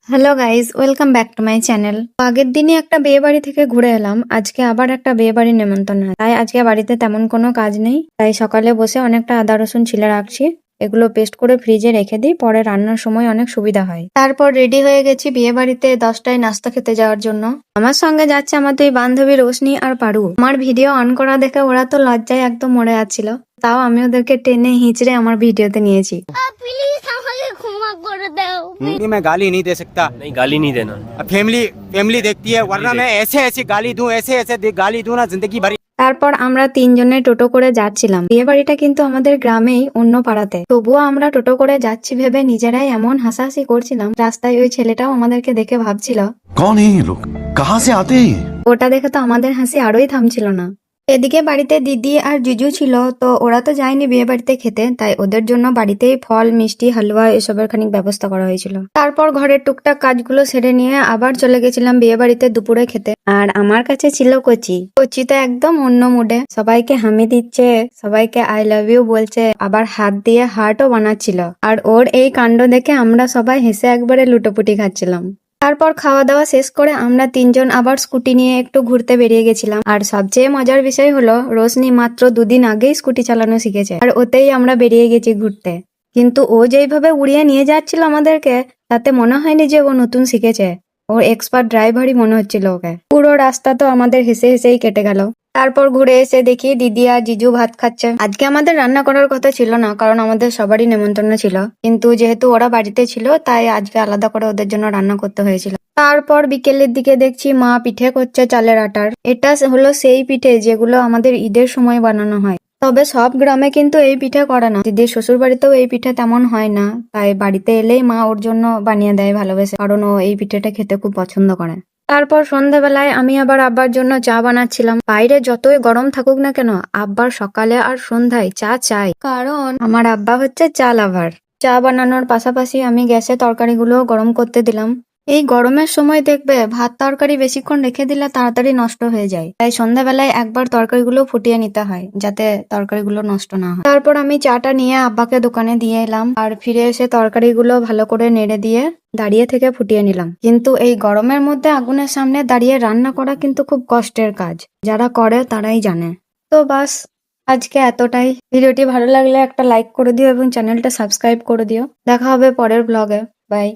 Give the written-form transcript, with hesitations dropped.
Hello guys, welcome back to my channel. আগের দিনই একটা বিয়ে বাড়ি থেকে ঘুরে এলাম, আজকে আবার একটা বিয়ে বাড়ির নেমন্তন্ন। তাই আজকে বাড়িতে তেমন কোনো কাজ নেই, তাই সকালে বসে অনেকটা আদা রসুন ছিলে রাখছি। এগুলো পেস্ট করে ফ্রিজে রেখে দিই, পরে রান্নার সময় অনেক সুবিধা হয়। তারপর রেডি হয়ে গেছি বিয়ে বাড়িতে 10টায় নাস্তা খেতে যাওয়ার জন্য। আমার সঙ্গে যাচ্ছে আমার দুই বান্ধবী রোশনি আর পারু। আমার ভিডিও অন করা দেখে ওরা তো লজ্জায় একদম মরে যাচ্ছিল, তাও আমি ওদেরকে টেনে হিঁচড়ে আমার ভিডিওতে নিয়েছি। प्लीज আমাকে ক্ষমা করে দাও। नहीं, मैं गाली नहीं दे सकता। नहीं गाली नहीं देना। अब फैमिली फैमिली देखती है, वरना मैं ऐसे ऐसे गाली दूं, ऐसे ऐसे गाली दूं ना जिंदगी भर। তারপর আমরা তিনজনে টোটো করে যাচ্ছিলাম। বিয়ে বাড়িটা কিন্তু আমাদের গ্রামেই, অন্য পাড়াতে। তবুও আমরা টোটো করে যাচ্ছি ভেবে নিজেরাই এমন হাসাহাসি করছিলাম। রাস্তায় ওই ছেলেটাও আমাদেরকে দেখে ভাবছিল, कौन है ये लोग, कहाँ से आते हैं ये? ওটা দেখে তো আমাদের হাসি আরোই থামছিল না। এদিকে বাড়িতে দিদি আর জিজু ছিল, তো ওরা তো যায়নি বিয়ে বাড়িতে খেতে, তাই ওদের জন্য বাড়িতেই ফল, মিষ্টি, হালুয়া এসবের খানিক ব্যবস্থা করা হয়েছিল। তারপর ঘরের টুকটাক কাজগুলো সেরে নিয়ে আবার চলে গেছিলাম বিয়ে বাড়িতে দুপুরে খেতে। আর আমার কাছে ছিল কচি। কচি তো একদম অন্য মুডে, সবাইকে হামি দিচ্ছে, সবাইকে আই লাভ ইউ বলছে, আবার হাত দিয়ে হার্টও বানাচ্ছিল। আর ওর এই কাণ্ড দেখে আমরা সবাই হেসে একবারে লুটোপুটি খাচ্ছিলাম। তারপর খাওয়া দাওয়া শেষ করে আমরা তিনজন আবার স্কুটি নিয়ে একটু ঘুরতে বেরিয়ে গেছিলাম। আর সবচেয়ে মজার বিষয় হলো, রোশনি মাত্র 2 দিন আগেই স্কুটি চালানো শিখেছে, আর ওতেই আমরা বেরিয়ে গেছি ঘুরতে। কিন্তু ও যেইভাবে উড়িয়ে নিয়ে যাচ্ছিল আমাদেরকে, তাতে মনে হয়নি যে ও নতুন শিখেছে। ওর এক্সপার্ট ড্রাইভারই মনে হচ্ছিল ওকে। পুরো রাস্তা তো আমাদের হেসে হেসেই কেটে গেল। তারপর ঘুরে এসে দেখি দিদি আর জিজু ভাত খাচ্ছে। আজকে আমাদের রান্না করার কথা ছিল না, কারণ আমাদের সবারই নেমন্তন্ন ছিল, কিন্তু যেহেতু ওরা বাড়িতে ছিল তাই আজকে আলাদা করে ওদের জন্য রান্না করতে হয়েছিল। তারপর বিকেলের দিকে দেখছি মা পিঠে করছে চালের আটার। এটা হলো সেই পিঠে যেগুলো আমাদের ঈদের সময় বানানো হয়। তবে সব গ্রামে কিন্তু এই পিঠে করে না। দিদির শ্বশুর বাড়িতেও এই পিঠে তেমন হয় না, তাই বাড়িতে এলেই মা ওর জন্য বানিয়ে দেয় ভালোবেসে, কারণ ও এই পিঠেটা খেতে খুব পছন্দ করে। তারপর সন্ধ্যাবেলায় আমি আবার আব্বার জন্য চা বানাচ্ছিলাম। বাইরে যতই গরম থাকুক না কেন, আব্বার সকালে আর সন্ধ্যায় চা চাই, কারণ আমার আব্বা হচ্ছে চা লাভার। চা বানানোর পাশাপাশি আমি গ্যাসে তরকারিগুলো গরম করতে দিলাম। এই গরমের সময় দেখবে ভাত তরকারি বেশিক্ষণ রেখে দিলে তাড়াতাড়ি নষ্ট হয়ে যায়, তাই সন্ধ্যাবেলায় একবার তরকারিগুলো ফুটিয়ে নিতে হয়, যাতে তরকারিগুলো নষ্ট না হয়। তারপর আমি চাটা নিয়ে আব্বাকে দোকানে দিয়ে এলাম, আর ফিরে এসে তরকারিগুলো ভালো করে নেড়ে দিয়ে দাঁড়িয়ে থেকে ফুটিয়ে নিলাম। কিন্তু এই গরমের মধ্যে আগুনের সামনে দাঁড়িয়ে রান্না করা কিন্তু খুব কষ্টের কাজ, যারা করে তারাই জানে। তো বাস, আজকে এতটাই। ভিডিওটি ভালো লাগলে একটা লাইক করে দিও এবং চ্যানেলটা সাবস্ক্রাইব করে দিও। দেখা হবে পরের ব্লগে। বাই।